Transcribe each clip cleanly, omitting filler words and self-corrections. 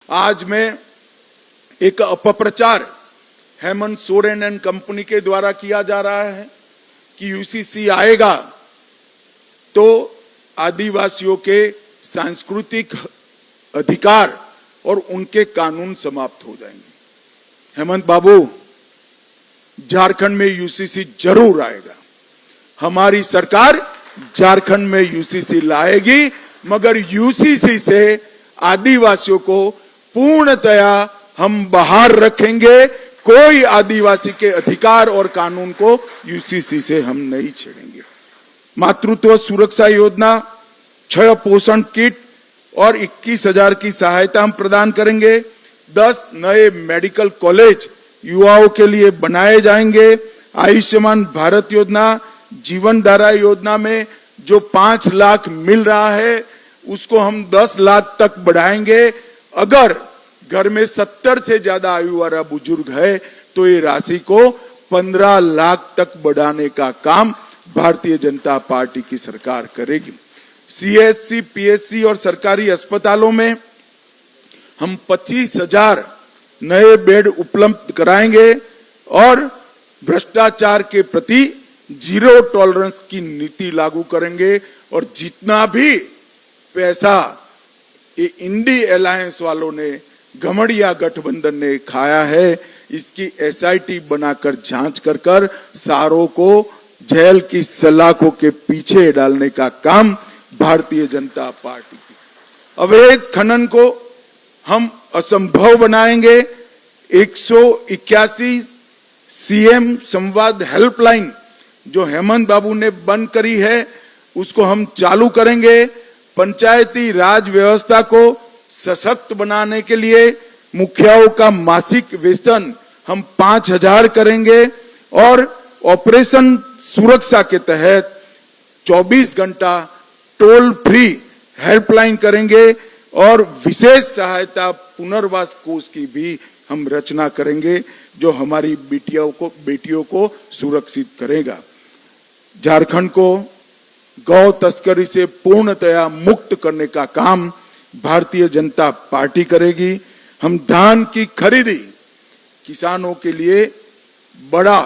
आज में एक अपप्रचार हेमंत सोरेन एंड कंपनी के द्वारा किया जा रहा है कि यूसीसी आएगा तो आदिवासियों के सांस्कृतिक अधिकार और उनके कानून समाप्त हो जाएंगे। हेमंत बाबू, झारखंड में यूसीसी जरूर आएगा। हमारी सरकार झारखंड में यूसीसी लाएगी, मगर यूसीसी से आदिवासियों को पूर्णतया हम बाहर रखेंगे। कोई आदिवासी के अधिकार और कानून को यूसीसी से हम नहीं छेड़ेंगे। मातृत्व सुरक्षा योजना, 6 पोषण किट और 21,000 की सहायता हम प्रदान करेंगे। 10 नए मेडिकल कॉलेज युवाओं के लिए बनाए जाएंगे। आयुष्मान भारत योजना, जीवन धारा योजना में जो 5 लाख मिल रहा है उसको हम 10 लाख तक बढ़ाएंगे। अगर घर में 70 से ज्यादा आयु वाला बुजुर्ग है तो ये राशि को 15 लाख तक बढ़ाने का काम भारतीय जनता पार्टी की सरकार करेगी। सीएचसी, पीएचसी और सरकारी अस्पतालों में हम 25,000 नए बेड उपलब्ध कराएंगे और भ्रष्टाचार के प्रति जीरो टॉलरेंस की नीति लागू करेंगे। और जितना भी पैसा ये इंडी अलायंस वालों ने, घमड़िया गठबंधन ने खाया है, इसकी एसआईटी बनाकर जांच कर सारों को जेल की सलाखों के पीछे डालने का काम भारतीय जनता पार्टी की। अवैध खनन को हम असंभव बनाएंगे। 181 सीएम संवाद हेल्पलाइन जो हेमंत बाबू ने बंद करी है उसको हम चालू करेंगे। पंचायती राज व्यवस्था को सशक्त बनाने के लिए मुखियाओं का मासिक वेतन हम 5,000 करेंगे और ऑपरेशन सुरक्षा के तहत 24 घंटा टोल फ्री हेल्पलाइन करेंगे और विशेष सहायता पुनर्वास कोष की भी हम रचना करेंगे जो हमारी बेटियों को सुरक्षित करेगा। झारखंड को गौ तस्करी से पूर्णतया मुक्त करने का काम भारतीय जनता पार्टी करेगी। हम धान की खरीदी किसानों के लिए बड़ा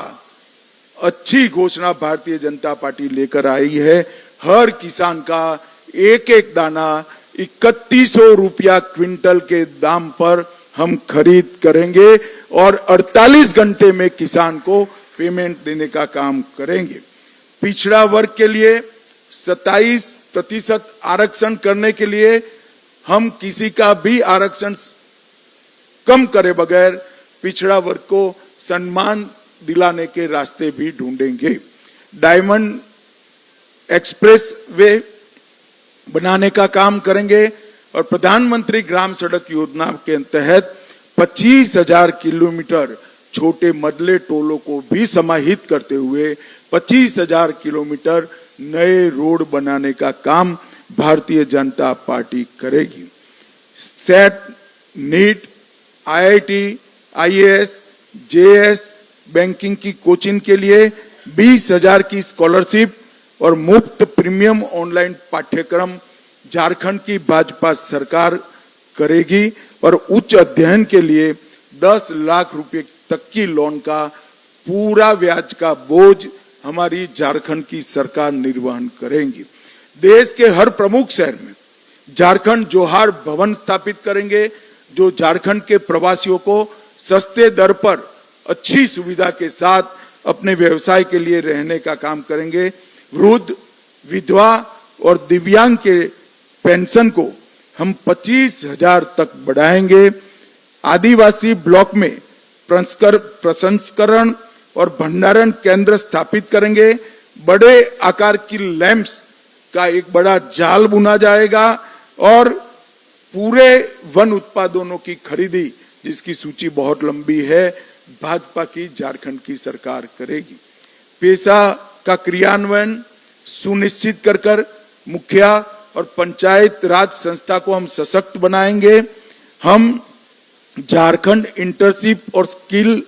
अच्छी घोषणा भारतीय जनता पार्टी लेकर आई है। हर किसान का एक एक दाना 3100 रुपया क्विंटल के दाम पर हम खरीद करेंगे और 48 घंटे में किसान को पेमेंट देने का काम करेंगे। पिछड़ा वर्ग के लिए 27% आरक्षण करने के लिए हम किसी का भी आरक्षण कम करे बगैर पिछड़ा वर्ग को सम्मान दिलाने के रास्ते भी ढूंढेंगे। डायमंड एक्सप्रेस वे बनाने का काम करेंगे और प्रधानमंत्री ग्राम सड़क योजना के तहत 25,000 किलोमीटर छोटे मदले टोलों को भी समाहित करते हुए 25,000 किलोमीटर नए रोड बनाने का काम भारतीय जनता पार्टी करेगी। SET, NEET, IIT, IAS, JS, banking की कोचिंग के लिए 20,000 की स्कॉलरशिप और मुफ्त प्रीमियम ऑनलाइन पाठ्यक्रम झारखंड की भाजपा सरकार करेगी और उच्च अध्ययन के लिए 10 लाख रुपए तक की लोन का पूरा ब्याज का बोझ हमारी झारखंड की सरकार निर्वहन करेंगी। देश के हर प्रमुख शहर में झारखंड जोहार भवन स्थापित करेंगे जो झारखंड के प्रवासियों को सस्ते दर पर अच्छी सुविधा के साथ अपने व्यवसाय के लिए रहने का काम करेंगे। वृद्ध, विधवा और दिव्यांग के पेंशन को हम 25,000 तक बढ़ाएंगे। आदिवासी ब्लॉक में प्रसंस्करण और भंडारण केंद्र स्थापित करेंगे। बड़े आकार की लैंप्स का एक बड़ा जाल बुना जाएगा और पूरे वन उत्पादों की खरीदी, जिसकी सूची बहुत लंबी है, भाजपा की झारखंड की सरकार करेगी। पेशा का क्रियान्वयन सुनिश्चित कर मुखिया और पंचायत राज संस्था को हम सशक्त बनाएंगे। हम झारखंड इंटर्नशिप और स्किल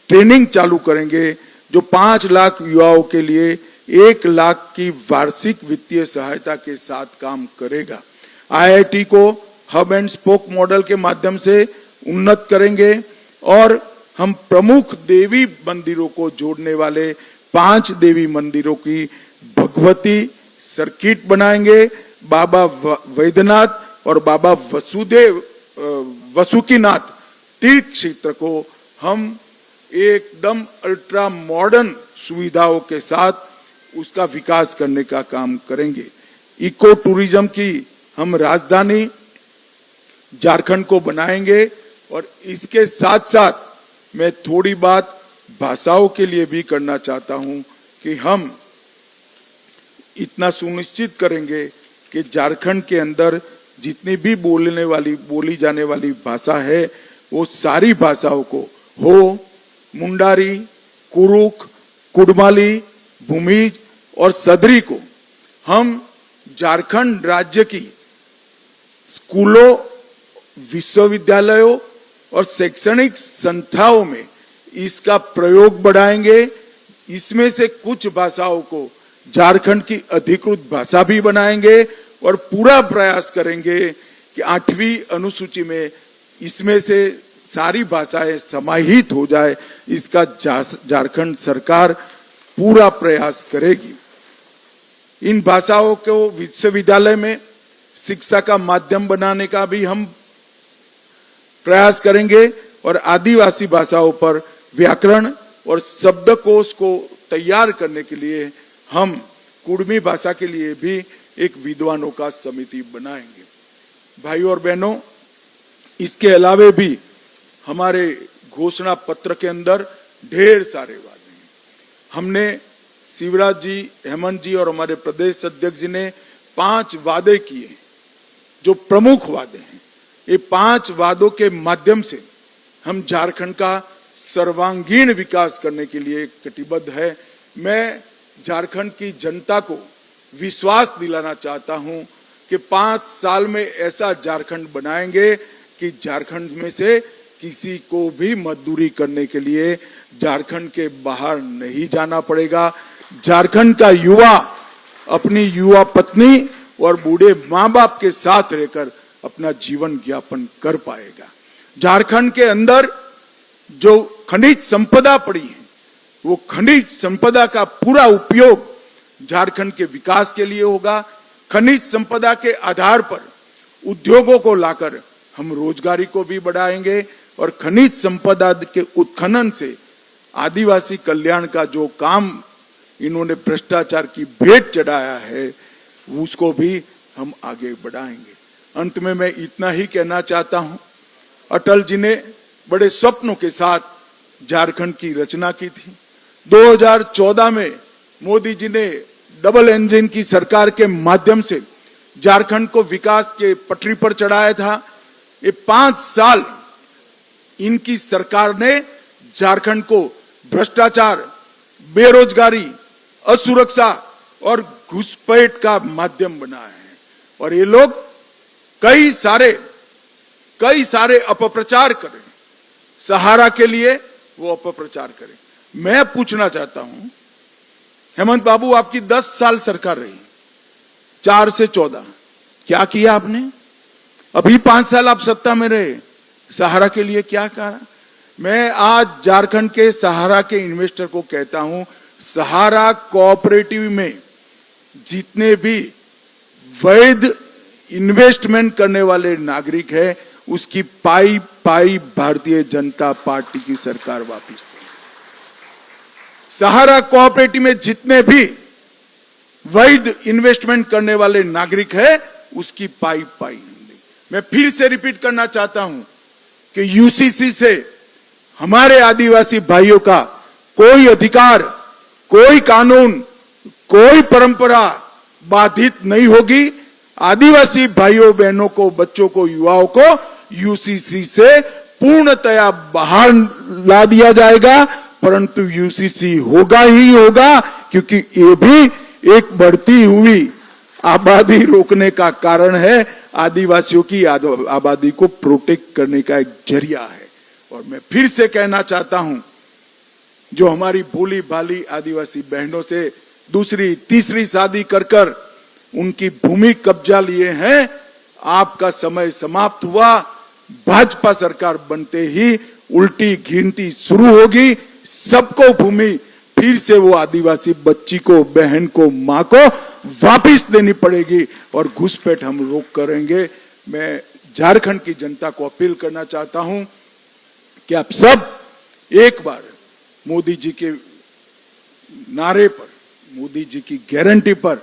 ट्रेनिंग चालू करेंगे जो 5 लाख युवाओं के लिए 1 लाख की वार्षिक वित्तीय सहायता के साथ काम करेगा। आईआईटी को हब एंड स्पोक मॉडल के माध्यम से उन्नत करेंगे और हम प्रमुख देवी मंदिरों को जोड़ने वाले 5 देवी मंदिरों की भगवती सर्किट बनाएंगे। बाबा वैद्यनाथ और बाबा वसुकीनाथ तीर्थ क्षेत्र को हम एकदम अल्ट्रा मॉडर्न सुविधाओं के साथ उसका विकास करने का काम करेंगे। इको टूरिज्म की हम राजधानी झारखंड को बनाएंगे और इसके साथ साथ मैं थोड़ी बात भाषाओं के लिए भी करना चाहता हूं कि हम इतना सुनिश्चित करेंगे कि झारखंड के अंदर जितनी भी बोली जाने वाली भाषा है वो सारी भाषाओं को हो, मुंडारी, कुरुक, कुडमाली, भूमिज और सदरी को हम झारखंड राज्य की स्कूलों, विश्वविद्यालयों और शैक्षणिक संस्थाओं में इसका प्रयोग बढ़ाएंगे। इसमें से कुछ भाषाओं को झारखंड की अधिकृत भाषा भी बनाएंगे और पूरा प्रयास करेंगे कि 8वीं अनुसूची में इसमें से सारी भाषाएं समाहित हो जाए। इसका झारखंड सरकार पूरा प्रयास करेगी। इन भाषाओं को विश्वविद्यालय में शिक्षा का माध्यम बनाने का भी हम प्रयास करेंगे और आदिवासी भाषाओं पर व्याकरण और शब्दकोश को तैयार करने के लिए हम कुडमी भाषा के लिए भी एक विद्वानों का समिति बनाएंगे। भाइयों और बहनों, इसके अलावे भी हमारे घोषणा पत्र के अंदर ढेर सारे वादे हैं। हमने शिवराज जी, हेमंत जी और हमारे प्रदेश अध्यक्ष जी ने 5 वादे किए जो प्रमुख वादे हैं। ये 5 वादों के माध्यम से हम झारखंड का सर्वांगीण विकास करने के लिए कटिबद्ध है। मैं झारखंड की जनता को विश्वास दिलाना चाहता हूं कि 5 साल में ऐसा झारखंड बनाएंगे कि झारखंड में से किसी को भी मजदूरी करने के लिए झारखंड के बाहर नहीं जाना पड़ेगा। झारखंड का युवा अपनी युवा पत्नी और बूढ़े माँ बाप के साथ रहकर अपना जीवन यापन कर पाएगा। झारखंड के अंदर जो खनिज संपदा पड़ी है वो खनिज संपदा का पूरा उपयोग झारखंड के विकास के लिए होगा। खनिज संपदा के आधार पर उद्योगों को लाकर हम रोजगारी को भी बढ़ाएंगे और खनिज संपदा के उत्खनन से आदिवासी कल्याण का जो काम इन्होंने भ्रष्टाचार की भेंट चढ़ाया है उसको भी हम आगे बढ़ाएंगे। अंत में मैं इतना ही कहना चाहता हूं, अटल जी ने बड़े स्वप्नों के साथ झारखंड की रचना की थी। 2014 में मोदी जी ने डबल इंजन की सरकार के माध्यम से झारखंड को विकास के पटरी पर चढ़ाया था। ये 5 साल इनकी सरकार ने झारखंड को भ्रष्टाचार, बेरोजगारी, असुरक्षा और घुसपैठ का माध्यम बनाया है और ये लोग कई सारे अपप्रचार करें। सहारा के लिए वो अपप्रचार करें। मैं पूछना चाहता हूं, हेमंत बाबू आपकी 10 साल सरकार रही, 4 से 14, क्या किया आपने? अभी 5 साल आप सत्ता में रहे, सहारा के लिए क्या कहा? मैं आज झारखंड के सहारा के इन्वेस्टर को कहता हूं, सहारा कोऑपरेटिव में जितने भी वैध इन्वेस्टमेंट करने वाले नागरिक हैं उसकी पाई भारतीय जनता पार्टी की सरकार वापस दे। सहारा कोऑपरेटिव में जितने भी वैध इन्वेस्टमेंट करने वाले नागरिक हैं उसकी पाई मैं फिर से रिपीट करना चाहता हूं कि यूसीसी से हमारे आदिवासी भाइयों का कोई अधिकार, कोई कानून, कोई परंपरा बाधित नहीं होगी। आदिवासी भाइयों बहनों को, बच्चों को, युवाओं को यूसीसी से पूर्णतया बाहर ला दिया जाएगा, परंतु यूसीसी होगा ही होगा क्योंकि ये भी एक बढ़ती हुई आबादी रोकने का कारण है। आदिवासियों की आबादी को प्रोटेक्ट करने का एक जरिया है। और मैं फिर से कहना चाहता हूं, जो हमारी भोली भाली आदिवासी बहनों से दूसरी तीसरी शादी कर उनकी भूमि कब्जा लिए हैं, आपका समय समाप्त हुआ। भाजपा सरकार बनते ही उल्टी गिनती शुरू होगी। सबको भूमि फिर से वो आदिवासी बच्ची को, बहन को, मां को वापिस देनी पड़ेगी और घुसपैठ हम रोक करेंगे। मैं झारखंड की जनता को अपील करना चाहता हूं कि आप सब एक बार मोदी जी के नारे पर, मोदी जी की गारंटी पर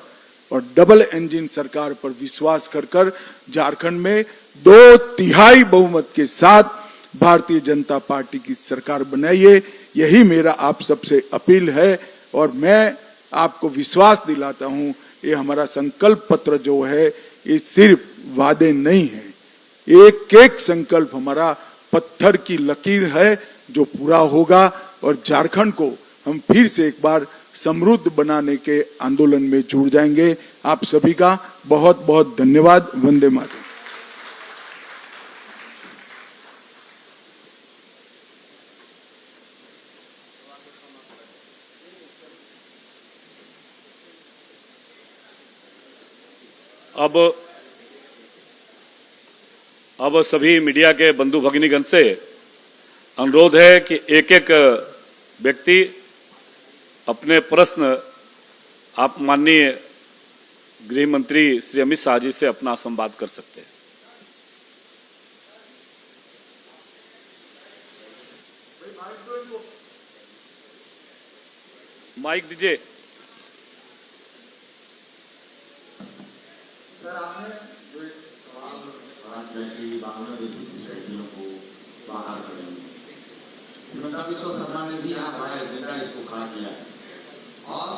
और डबल इंजन सरकार पर विश्वास कर झारखंड में 2/3 बहुमत के साथ भारतीय जनता पार्टी की सरकार बनाइए। यही मेरा आप सबसे अपील है और मैं आपको विश्वास दिलाता हूं, ये हमारा संकल्प पत्र जो है ये सिर्फ वादे नहीं है, एक एक संकल्प हमारा पत्थर की लकीर है जो पूरा होगा और झारखंड को हम फिर से एक बार समृद्ध बनाने के आंदोलन में जुड़ जाएंगे। आप सभी का बहुत बहुत धन्यवाद। वंदे मातरम। अब सभी मीडिया के बंधु भगिनीगण से अनुरोध है कि एक एक व्यक्ति अपने प्रश्न आप माननीय गृह मंत्री श्री अमित शाह जी से अपना संवाद कर सकते हैं। माइक दीजिए। सर, आपने जो एक सवाल कहा कि बांग्लादेशी शहरियों को बाहर करेंगे, हिमंता बिस्वा शर्मा ने भी यहाँ बड़ा एजेंडा इसको खड़ा किया है और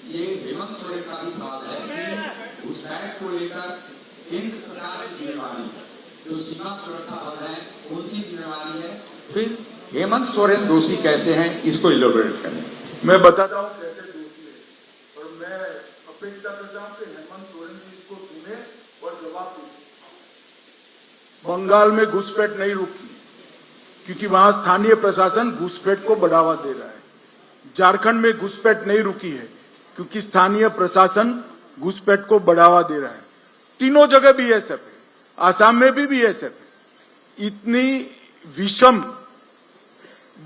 ये हेमंत सोरेन का भी सवाल है कि घुसपैठ को लेकर केंद्र सरकार की जिम्मेवारी है, जो सीमा सुरक्षा बल है उनकी जिम्मेवारी है। फिर हेमंत सोरेन दोषी कैसे हैं, इसको इलेबोरेट करें। मैं बताता हूं कैसे दोषी है और मैं अपेक्षा करता हूं कि हेमंत सोरेन जी इसको सुने और जवाब दें। बंगाल में घुसपैठ नहीं रुकी क्योंकि वहां स्थानीय प्रशासन घुसपैठ को बढ़ावा दे रहा है। झारखंड में घुसपैठ नहीं रुकी है क्योंकि स्थानीय प्रशासन घुसपैठ को बढ़ावा दे रहा है। तीनों जगह बीएसएफ है, आसाम में भी बीएसएफ है। इतनी विषम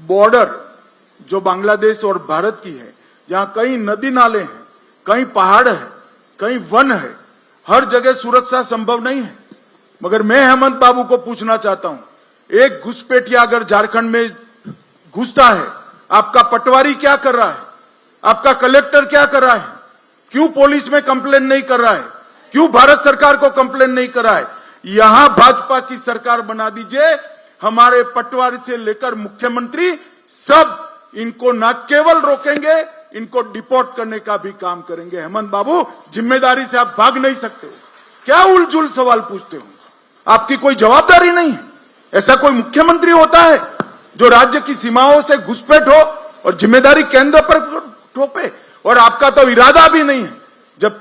बॉर्डर जो बांग्लादेश और भारत की है, जहां कई नदी नाले हैं, कहीं पहाड़ है, कहीं वन है, हर जगह सुरक्षा संभव नहीं है। मगर मैं हेमंत बाबू को पूछना चाहता हूं, एक घुसपैठिया अगर झारखंड में घुसता है, आपका पटवारी क्या कर रहा है, आपका कलेक्टर क्या कर रहा है, क्यों पुलिस में कंप्लेन नहीं कर रहा है, क्यों भारत सरकार को कंप्लेन नहीं कर रहा है? यहां भाजपा की सरकार बना दीजिए। हमारे पटवारी से लेकर मुख्यमंत्री सब इनको न केवल रोकेंगे, इनको डिपोर्ट करने का भी काम करेंगे। हेमंत बाबू, जिम्मेदारी से आप भाग नहीं सकते हो। क्या उलझुल सवाल पूछते हो? आपकी कोई जवाबदारी नहीं है। ऐसा कोई मुख्यमंत्री होता है जो राज्य की सीमाओं से घुसपैठ हो और जिम्मेदारी केंद्र पर थोपे? और आपका तो इरादा भी नहीं है। जब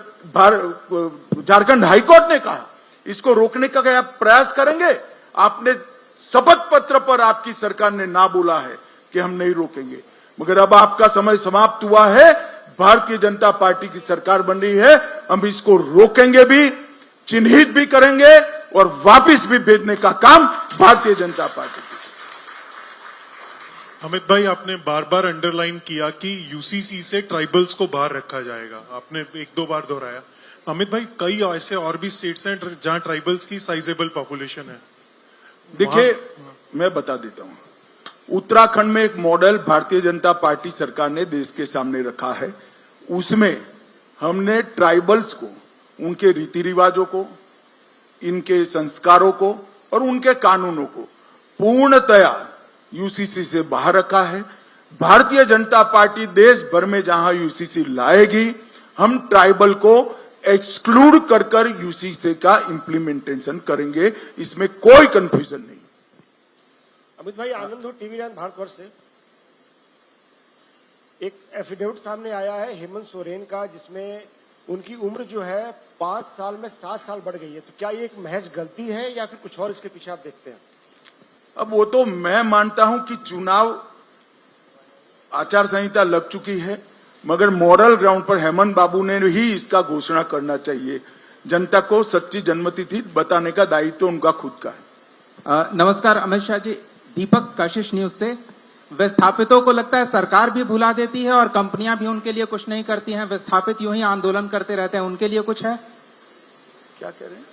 झारखंड हाईकोर्ट ने कहा इसको रोकने का क्या प्रयास करेंगे? आपने शपथ पत्र पर आपकी सरकार ने ना बोला है कि हम नहीं रोकेंगे। मगर अब आपका समय समाप्त हुआ है। भारतीय जनता पार्टी की सरकार बन रही है, हम इसको रोकेंगे भी, चिन्हित भी करेंगे और वापस भी भेजने का काम भारतीय जनता पार्टी की। अमित भाई, आपने बार बार अंडरलाइन किया कि यूसीसी से ट्राइबल्स को बाहर रखा जाएगा, आपने एक दो बार दोहराया। अमित भाई, कई ऐसे और भी स्टेट्स हैं जहां ट्राइबल्स की साइजेबल पॉपुलेशन है। देखिए, मैं बता देता हूं, उत्तराखंड में एक मॉडल भारतीय जनता पार्टी सरकार ने देश के सामने रखा है। उसमें हमने ट्राइबल्स को, उनके रीति रिवाजों को, इनके संस्कारों को और उनके कानूनों को पूर्णतया यूसीसी से बाहर रखा है। भारतीय जनता पार्टी देश भर में जहां यूसीसी लाएगी, हम ट्राइबल को एक्सक्लूड कर यूसीसी का इंप्लीमेंटेशन करेंगे। इसमें कोई कंफ्यूजन नहीं। अमित भाई, आनंद हो, टीवी9 भारतवर्ष से। एक एफिडेविट सामने आया है हेमंत सोरेन का, जिसमें उनकी उम्र जो है 5 साल में 7 साल बढ़ गई है। तो क्या ये एक महज गलती है या फिर कुछ और इसके पीछे आप देखते हैं? अब वो तो मैं मानता हूं कि चुनाव आचार संहिता लग चुकी है, मगर मॉरल ग्राउंड पर हेमंत बाबू ने ही इसका घोषणा करना चाहिए। जनता को सच्ची जन्मतिथि बताने का दायित्व उनका खुद का है। नमस्कार अमित शाह जी, दीपक कशिश न्यूज से। विस्थापितों को लगता है सरकार भी भुला देती है और कंपनियां भी उनके लिए कुछ नहीं करती हैं, विस्थापित यूं ही आंदोलन करते रहते हैं, उनके लिए कुछ है? क्या कह रहे हैं?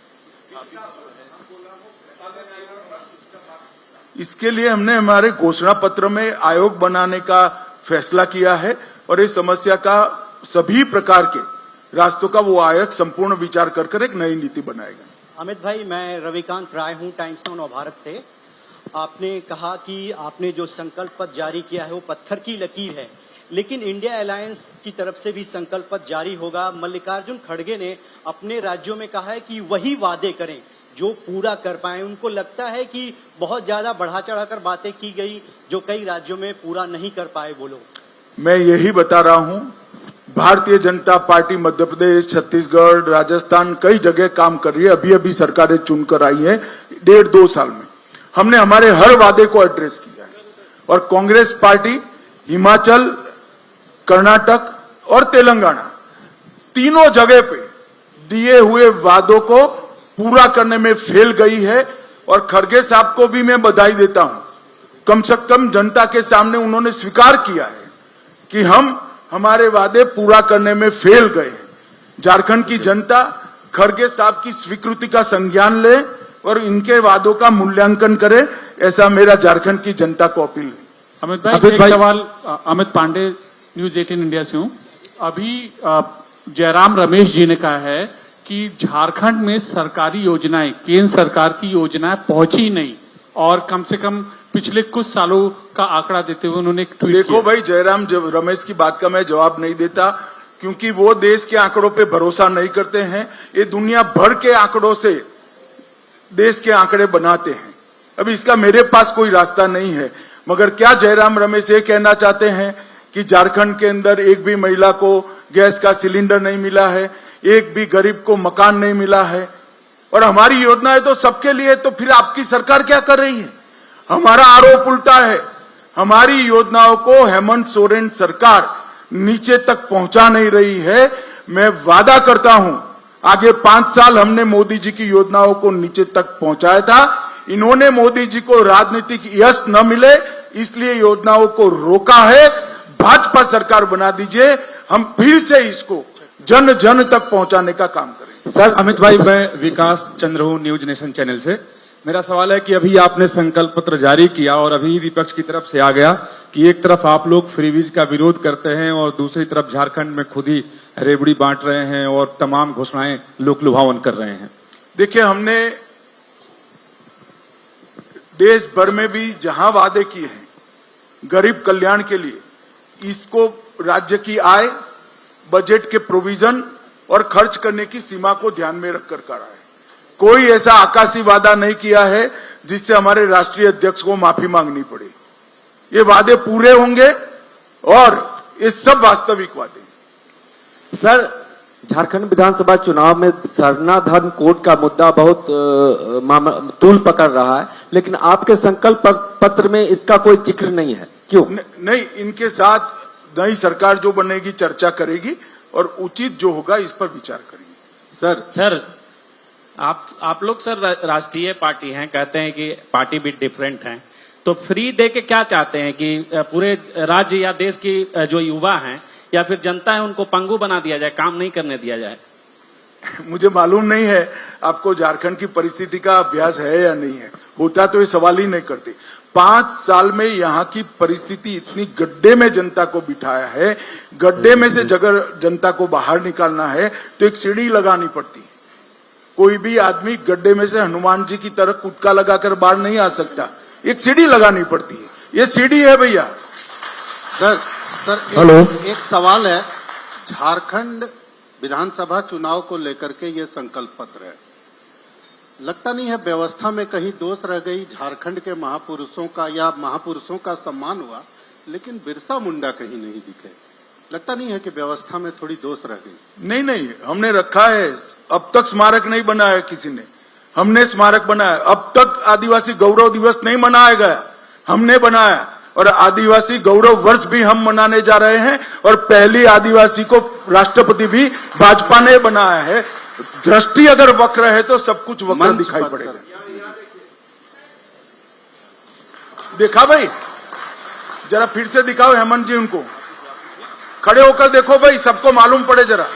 इसके लिए हमने हमारे घोषणा पत्र में आयोग बनाने का फैसला किया है और इस समस्या का सभी प्रकार के रास्तों का वो आयोग संपूर्ण विचार कर एक नई नीति बनाएगा। अमित भाई, मैं रविकांत राय हूं, टाइम्स नाउ नवभारत से। आपने कहा कि आपने जो संकल्प पत्र जारी किया है वो पत्थर की लकीर है, लेकिन इंडिया अलायंस की तरफ से भी संकल्प पत्र जारी होगा। मल्लिकार्जुन खड़गे ने अपने राज्यों में कहा है कि वही वादे करें जो पूरा कर पाए। उनको लगता है कि बहुत ज्यादा बढ़ा चढ़ाकर बातें की गई जो कई राज्यों में पूरा नहीं कर पाए वो लोग। मैं यही बता रहा हूं, भारतीय जनता पार्टी मध्य प्रदेश, छत्तीसगढ़, राजस्थान कई जगह काम कर रही है। अभी अभी सरकारें चुनकर आई है 1.5-2 साल में हमने हमारे हर वादे को एड्रेस किया है और कांग्रेस पार्टी हिमाचल, कर्नाटक और तेलंगाना तीनों जगह पे दिए हुए वादों को पूरा करने में फेल गई है। और खड़गे साहब को भी मैं बधाई देता हूं, कम से कम जनता के सामने उन्होंने स्वीकार किया है कि हम हमारे वादे पूरा करने में फेल गए हैं। झारखंड की जनता खड़गे साहब की स्वीकृति का संज्ञान ले और इनके वादों का मूल्यांकन करे, ऐसा मेरा झारखंड की जनता को अपील है। अमित भाई, एक सवाल। अमित पांडे, न्यूज 18 इंडिया से हूं। अभी जयराम रमेश जी ने कहा है कि झारखंड में सरकारी योजनाएं, केंद्र सरकार की योजनाएं पहुंची नहीं और कम से कम पिछले कुछ सालों का आंकड़ा देते हुए उन्होंने एक ट्वीट देखो भाई, जयराम रमेश की बात का मैं जवाब नहीं देता क्योंकि वो देश के आंकड़ों पे भरोसा नहीं करते हैं। ये दुनिया भर के आंकड़ों से देश के आंकड़े बनाते हैं। अभी इसका मेरे पास कोई रास्ता नहीं है, मगर क्या जयराम रमेश ये कहना चाहते हैं कि झारखंड के अंदर एक भी महिला को गैस का सिलेंडर नहीं मिला है, एक भी गरीब को मकान नहीं मिला है? और हमारी योजनाएं तो सबके लिए, तो फिर आपकी सरकार क्या कर रही है? हमारा आरोप उल्टा है, हमारी योजनाओं को हेमंत सोरेन सरकार नीचे तक पहुंचा नहीं रही है। मैं वादा करता हूं आगे 5 साल हमने मोदी जी की योजनाओं को नीचे तक पहुंचाया था। इन्होंने मोदी जी को राजनीतिक यश न मिले इसलिए योजनाओं को रोका है। भाजपा सरकार बना दीजिए, हम फिर से इसको जन जन तक पहुंचाने का काम करें। सर अमित भाई, मैं विकास चंद्र हूं, न्यूज नेशन चैनल से। मेरा सवाल है कि अभी आपने संकल्प पत्र जारी किया और अभी विपक्ष की तरफ से आ गया कि एक तरफ आप लोग फ्रीवीज का विरोध करते हैं और दूसरी तरफ झारखंड में खुद ही रेवड़ी बांट रहे हैं और तमाम घोषणाएं लोक लुभावन कर रहे हैं। देखिए, हमने देश भर में भी जहां वादे किए हैं गरीब कल्याण के लिए, इसको राज्य की आय, बजट के प्रोविजन और खर्च करने की सीमा को ध्यान में रखकर करा है। कोई ऐसा आकाशी वादा नहीं किया है जिससे हमारे राष्ट्रीय अध्यक्ष को माफी मांगनी पड़े। ये वादे पूरे होंगे और ये सब वास्तविक वादे। सर, झारखंड विधानसभा चुनाव में सरना धर्म कोड का मुद्दा बहुत तूल पकड़ रहा है, लेकिन आपके संकल्प पत्र में इसका कोई जिक्र नहीं है, क्यों? नहीं, इनके साथ नई सरकार जो बनेगी चर्चा करेगी और उचित जो होगा इस पर विचार करेंगे। सर आप लोग सर राष्ट्रीय पार्टी हैं, कहते हैं कि पार्टी भी डिफरेंट है, तो फ्री दे के क्या चाहते हैं कि पूरे राज्य या देश की जो युवा हैं या फिर जनता है उनको पंगु बना दिया जाए, काम नहीं करने दिया जाए? मुझे मालूम नहीं है आपको झारखंड की परिस्थिति का अभ्यास है या नहीं है, होता तो ये सवाल ही नहीं करते। 5 साल में यहाँ की परिस्थिति इतनी गड्ढे में जनता को बिठाया है, गड्ढे में से जगह जनता को बाहर निकालना है तो एक सीढ़ी लगानी पड़ती है। कोई भी आदमी गड्ढे में से हनुमान जी की तरह कुटका लगाकर बाहर नहीं आ सकता, एक सीढ़ी लगानी पड़ती है। ये सीढ़ी है भैया। सर हेलो, एक सवाल है, झारखंड विधानसभा चुनाव को लेकर के ये संकल्प पत्र है, लगता नहीं है व्यवस्था में कहीं दोष रह गई? झारखंड के महापुरुषों का या महापुरुषों का सम्मान हुआ, लेकिन बिरसा मुंडा कहीं नहीं दिखे। लगता नहीं है कि व्यवस्था में थोड़ी दोष रह गई? नहीं, हमने रखा है। अब तक स्मारक नहीं बनाया किसी ने, हमने स्मारक बनाया। अब तक आदिवासी गौरव दिवस नहीं मनाया गया, हमने बनाया। और आदिवासी गौरव वर्ष भी हम मनाने जा रहे हैं और पहली आदिवासी को राष्ट्रपति भी भाजपा ने बनाया है। दृष्टि अगर वक्र है तो सब कुछ वक्र मंच दिखाई पर, पड़ेगा। सर। देखा भाई, जरा फिर से दिखाओ हेमंत जी, उनको खड़े होकर देखो भाई, सबको मालूम पड़े जरा।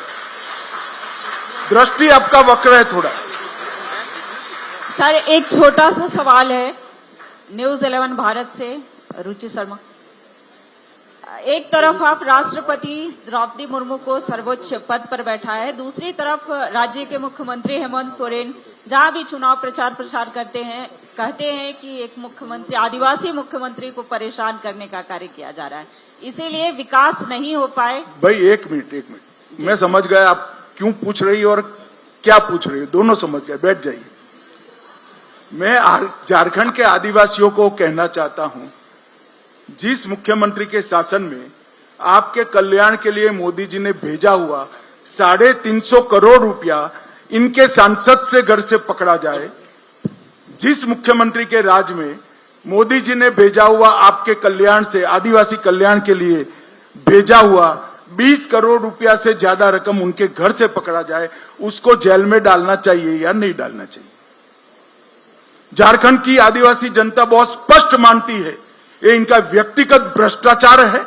दृष्टि आपका वक्र है थोड़ा। सर एक छोटा सा सवाल है न्यूज 11 भारत से, रुचि शर्मा। एक तरफ आप राष्ट्रपति द्रौपदी मुर्मू को सर्वोच्च पद पर बैठा है, दूसरी तरफ राज्य के मुख्यमंत्री हेमंत सोरेन जहां भी चुनाव प्रचार करते हैं, कहते हैं कि एक मुख्यमंत्री, आदिवासी मुख्यमंत्री को परेशान करने का कार्य किया जा रहा है, इसीलिए विकास नहीं हो पाए। भाई एक मिनट, मैं समझ गया आप क्यों पूछ रही हो और क्या पूछ रही हो, दोनों समझ गए, बैठ जाइए। मैं झारखंड के आदिवासियों को कहना चाहता हूं, जिस मुख्यमंत्री के शासन में आपके कल्याण के लिए मोदी जी ने भेजा हुआ 350 करोड़ रुपया इनके सांसद से घर से पकड़ा जाए, जिस मुख्यमंत्री के राज में मोदी जी ने भेजा हुआ आपके कल्याण से, आदिवासी कल्याण के लिए भेजा हुआ 20 करोड़ रुपया से ज्यादा रकम उनके घर से पकड़ा जाए, उसको जेल में डालना चाहिए या नहीं डालना चाहिए? झारखंड की आदिवासी जनता बहुत स्पष्ट मानती है, ये इनका व्यक्तिगत भ्रष्टाचार है,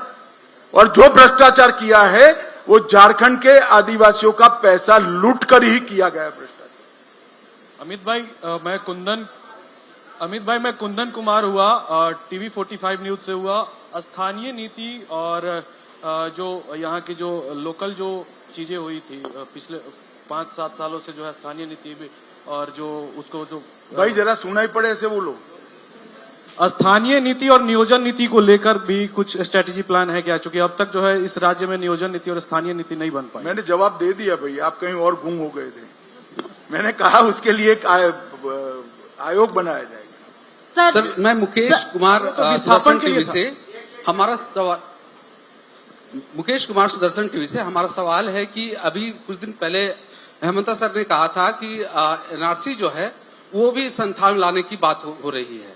और जो भ्रष्टाचार किया है वो झारखंड के आदिवासियों का पैसा लूट कर ही किया गया भ्रष्टाचार। अमित भाई मैं कुंदन कुमार हुआ, टीवी 45 न्यूज से हुआ। स्थानीय नीति और जो यहाँ की जो लोकल जो चीजें हुई थी पिछले 5-7 सालों से, जो है स्थानीय नीति भी, और जो उसको जो भाई जरा सुनाई पड़े ऐसे बोलो। स्थानीय नीति और नियोजन नीति को लेकर भी कुछ स्ट्रेटेजी प्लान है क्या? चूंकि अब तक जो है इस राज्य में नियोजन नीति और स्थानीय नीति नहीं बन पाई। मैंने जवाब दे दिया भाई, आप कहीं और गुम हो गए थे। मैंने कहा उसके लिए एक आयोग बनाया जाएगा। सर मैं मुकेश कुमार सुदर्शन टीवी से, हमारा सवाल मुकेश कुमार सुदर्शन टीवी से हमारा सवाल है कि अभी कुछ दिन पहले हेमंत सर ने कहा था कि एनआरसी जो है वो भी संथाल लाने की बात हो रही है।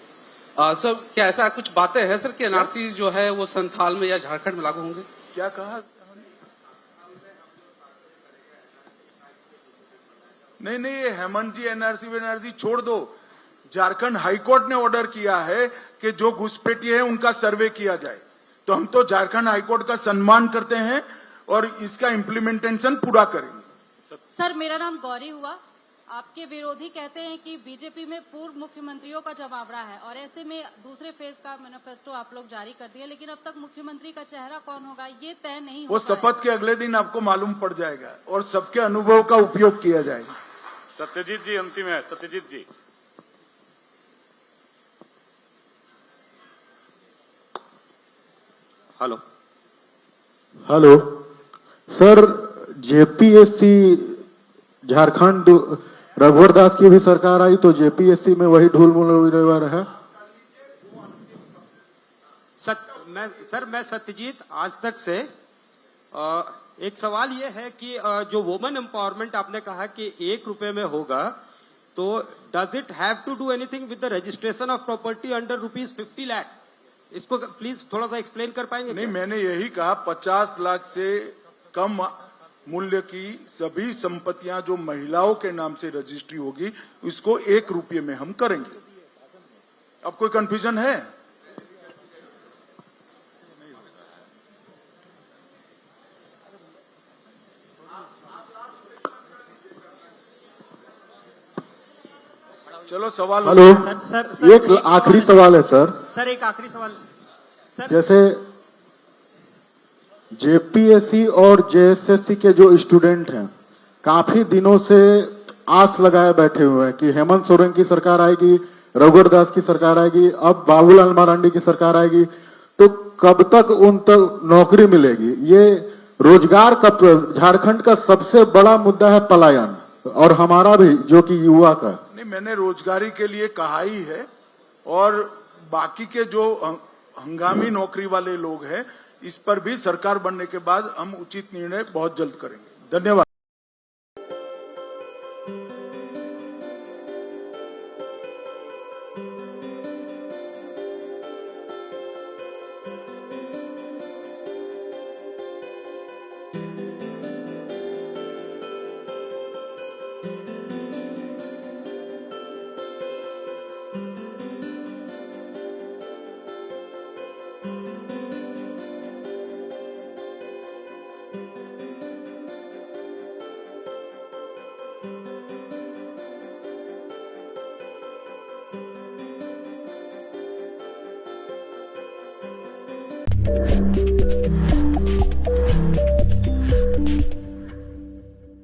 सर क्या ऐसा कुछ बातें हैं सर कि एनआरसी जो है वो संथाल में या झारखंड में लागू होंगे? क्या कहा? नहीं, ये हेमंत जी एनआरसी छोड़ दो। झारखंड हाईकोर्ट ने ऑर्डर किया है कि जो घुसपैठिए हैं उनका सर्वे किया जाए, तो हम तो झारखंड हाईकोर्ट का सम्मान करते हैं और इसका इम्प्लीमेंटेशन पूरा करेंगे। सर मेरा नाम गौरी हुआ। आपके विरोधी कहते हैं कि बीजेपी में पूर्व मुख्यमंत्रियों का जमावड़ा है, और ऐसे में दूसरे फेज का मैनिफेस्टो आप लोग जारी कर दिया, लेकिन अब तक मुख्यमंत्री का चेहरा कौन होगा ये तय नहीं हो वो शपथ के अगले दिन आपको मालूम पड़ जाएगा और सबके अनुभव का उपयोग किया जाएगा। सत्यजीत जी अंतिम है, सत्यजीत जी। हेलो सर, जेपीएससी झारखंड रघुवर दास की भी सरकार आई तो जेपीएससी में वही ढूलमुल है। मैं सत्यजीत आज तक से एक सवाल ये है कि जो वुमेन एम्पावरमेंट आपने कहा कि 1 रुपए में होगा, तो does it have to do anything with the registration of property under ₹50 lakh? इसको प्लीज थोड़ा सा एक्सप्लेन कर पाएंगे? नहीं, मैंने यही कहा 50 लाख से कम मूल्य की सभी संपत्तियां जो महिलाओं के नाम से रजिस्ट्री होगी उसको 1 रुपये में हम करेंगे। अब कोई कंफ्यूजन है? चलो सवाल। हेलो सर, एक आखिरी सवाल है सर। एक आखिरी सवाल सर। जैसे जेपीएससी और जेएसएससी के जो स्टूडेंट हैं काफी दिनों से आस लगाए बैठे हुए हैं कि हेमंत सोरेन की सरकार आएगी, रघुवर दास की सरकार आएगी, अब बाबूलाल मरांडी की सरकार आएगी, तो कब तक उन तक नौकरी मिलेगी? ये रोजगार का झारखंड का सबसे बड़ा मुद्दा है पलायन, और हमारा भी जो कि युवा का। नहीं, मैंने रोजगारी के लिए कहा ही है, और बाकी के जो हंगामी नौकरी वाले लोग हैं इस पर भी सरकार बनने के बाद हम उचित निर्णय बहुत जल्द करेंगे। धन्यवाद। है।